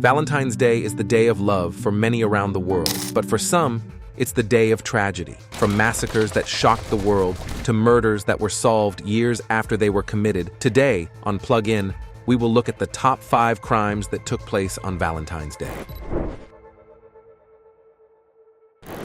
Valentine's Day is the day of love for many around the world, but for some, it's the day of tragedy. From massacres that shocked the world to murders that were solved years after they were committed, today, on Plug In, we will look at the top 5 crimes that took place on Valentine's Day.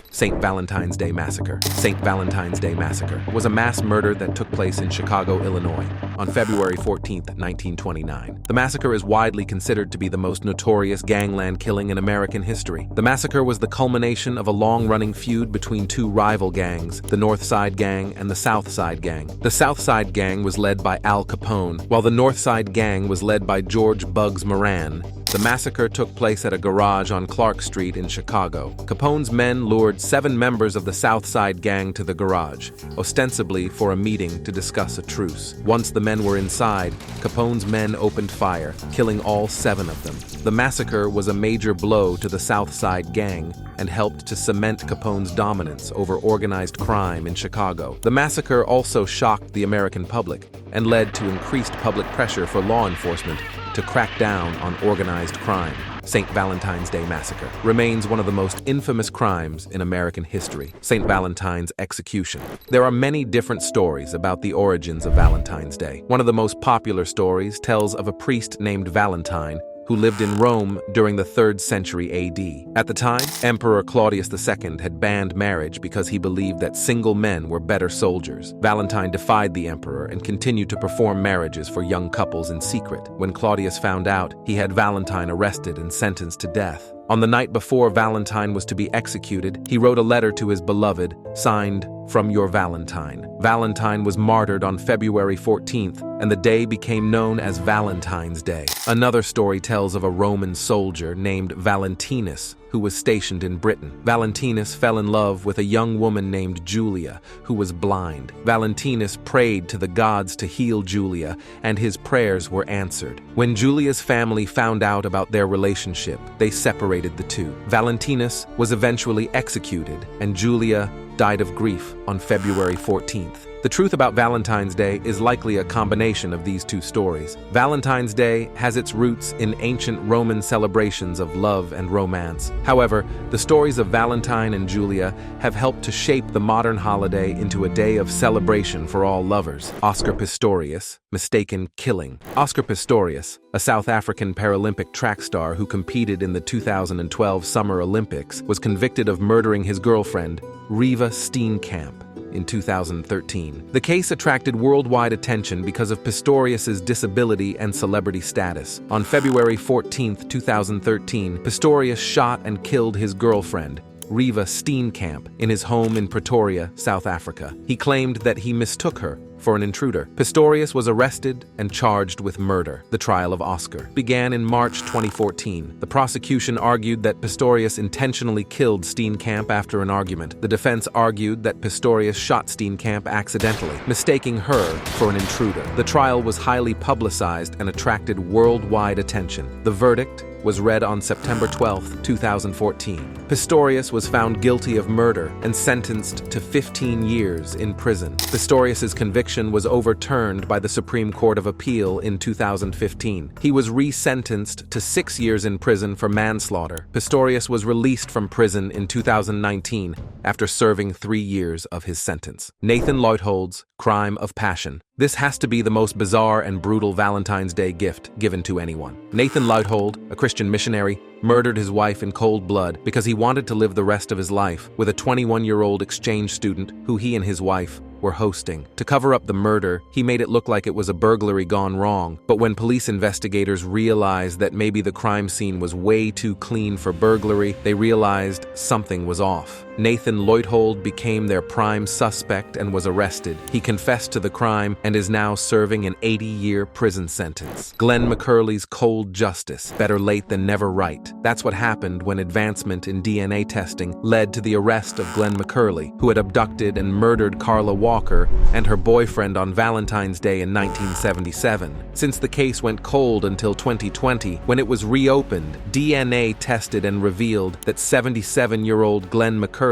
St. Valentine's Day Massacre. St. Valentine's Day Massacre was a mass murder that took place in Chicago, Illinois, on February 14, 1929. The massacre is widely considered to be the most notorious gangland killing in American history. The massacre was the culmination of a long-running feud between two rival gangs, the North Side Gang and the South Side Gang. The South Side Gang was led by Al Capone, while the North Side Gang was led by George Bugs Moran. The massacre took place at a garage on Clark Street in Chicago. Capone's men lured 7 members of the South Side Gang to the garage, ostensibly for a meeting to discuss a truce. Once the men were inside, Capone's men opened fire, killing all 7 of them. The massacre was a major blow to the South Side Gang and helped to cement Capone's dominance over organized crime in Chicago. The massacre also shocked the American public and led to increased public pressure for law enforcement to crack down on organized crime. St. Valentine's Day Massacre remains one of the most infamous crimes in American history. St. Valentine's execution. There are many different stories about the origins of Valentine's Day. One of the most popular stories tells of a priest named Valentine who lived in Rome during the 3rd century AD. At the time, Emperor Claudius II had banned marriage because he believed that single men were better soldiers. Valentine defied the emperor and continued to perform marriages for young couples in secret. When Claudius found out, he had Valentine arrested and sentenced to death. On the night before Valentine was to be executed, he wrote a letter to his beloved, signed, "From your Valentine." Valentine was martyred on February 14th, and the day became known as Valentine's Day. Another story tells of a Roman soldier named Valentinus, who was stationed in Britain. Valentinus fell in love with a young woman named Julia, who was blind. Valentinus prayed to the gods to heal Julia, and his prayers were answered. When Julia's family found out about their relationship, they separated the two. Valentinus was eventually executed, and Julia died of grief on February 14th. The truth about Valentine's Day is likely a combination of these two stories. Valentine's Day has its roots in ancient Roman celebrations of love and romance. However, the stories of Valentine and Julia have helped to shape the modern holiday into a day of celebration for all lovers. Oscar Pistorius, mistaken killing. Oscar Pistorius, a South African Paralympic track star who competed in the 2012 Summer Olympics, was convicted of murdering his girlfriend, Riva Steenkamp, in 2013. The case attracted worldwide attention because of Pistorius's disability and celebrity status. On February 14, 2013, Pistorius shot and killed his girlfriend, Riva Steenkamp, in his home in Pretoria, South Africa. He claimed that he mistook her for an intruder. Pistorius was arrested and charged with murder. The trial of Oscar began in March 2014. The prosecution argued that Pistorius intentionally killed Steenkamp after an argument. The defense argued that Pistorius shot Steenkamp accidentally, mistaking her for an intruder. The trial was highly publicized and attracted worldwide attention. The verdict was read on September 12, 2014. Pistorius was found guilty of murder and sentenced to 15 years in prison. Pistorius's conviction was overturned by the Supreme Court of Appeal in 2015. He was resentenced to 6 years in prison for manslaughter. Pistorius was released from prison in 2019 after serving 3 years of his sentence. Nathan Leuthold's Crime of Passion. This has to be the most bizarre and brutal Valentine's Day gift given to anyone. Nathan Leuthold, a Christian missionary, murdered his wife in cold blood because he wanted to live the rest of his life with a 21-year-old exchange student who he and his wife were hosting. To cover up the murder, he made it look like it was a burglary gone wrong, but when police investigators realized that maybe the crime scene was way too clean for burglary, they realized something was off. Nathan Leuthold became their prime suspect and was arrested. He confessed to the crime and is now serving an 80-year prison sentence. Glen McCurley's cold justice. Better late than never right. That's what happened when advancement in DNA testing led to the arrest of Glen McCurley, who had abducted and murdered Carla Walker and her boyfriend on Valentine's Day in 1977. Since the case went cold until 2020, when it was reopened, DNA tested and revealed that 77-year-old Glen McCurley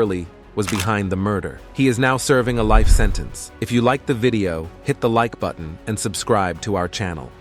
was behind the murder. He is now serving a life sentence. If you liked the video, hit the like button and subscribe to our channel.